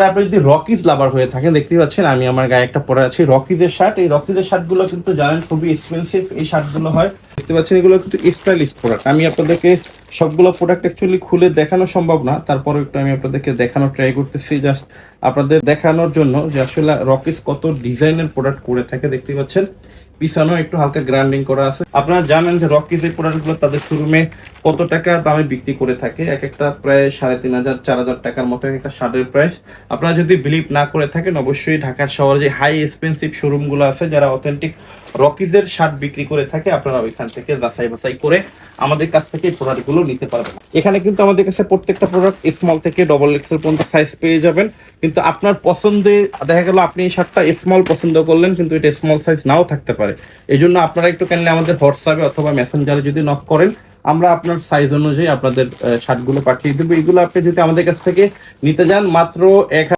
আপনি যদি রকিজ লাভার হয়ে থাকেন, দেখতে পাচ্ছেন আমি আমার গায়ে একটা পরে আছি রকিজের শার্ট। এই রকিজের শার্টগুলো কিন্তু জানেন খুবই এক্সপেন্সিভ এই শার্টগুলো হয়। দেখতে পাচ্ছেন এগুলো কিন্তু স্টাইলিশ প্রোডাক্ট। আমি আপনাদেরকে সবগুলো প্রোডাক্ট অ্যাকচুয়ালি খুলে দেখানো সম্ভব না, তারপরে একটু আমি আপনাদেরকে দেখানোর ট্রাই করতেছি, জাস্ট আপনাদের দেখানোর জন্য যে আসলে রকিজ কত ডিজাইনের প্রোডাক্ট করে থাকে। দেখতে পাচ্ছেন পিছনেও একটু হালকা গ্রাইন্ডিং করা আছে। আপনারা জানেন যে রকিজ এই প্রোডাক্টগুলো তাদের শোরুমে কত টাকা দামে বিক্রি করে থাকে, এক একটা প্রায় 3,500 4,000 টাকার মতো একটা শার্টের প্রাইস। আপনারা যদি বিলিভ না করে থাকেন, অবশ্যই ঢাকার শহরে যে হাই এক্সপেন্সিভ শোরুমগুলো আছে যারা অথেন্টিক রকিজের শার্ট বিক্রি করে থাকে, আপনারা ওইখান থেকে যাচাই বাছাই করে আমাদের কাছ থেকে এই প্রোডাক্টগুলো নিতে পারবেন। এখানে কিন্তু আমাদের কাছে প্রত্যেকটা প্রোডাক্ট স্মল থেকে ডবল এক্সেল পর্যন্ত সাইজ পেয়ে যাবেন। কিন্তু আপনার পছন্দে দেখা গেল আপনি এই শার্টটা স্মল পছন্দ করলেন, কিন্তু এটা স্মল সাইজ নাও থাকতে পারে। এই জন্য আপনারা একটু কাইন্ডলি আমাদের হোয়াটসঅ্যাপে অথবা মেসেঞ্জারে যদি নক করেন, আমরা আপনার সাইজ অনুযায়ী আপনাদের শার্টগুলো পাঠিয়ে দেবো। এগুলো আপনি যদি আমাদের কাছ থেকে নিতে যান মাত্র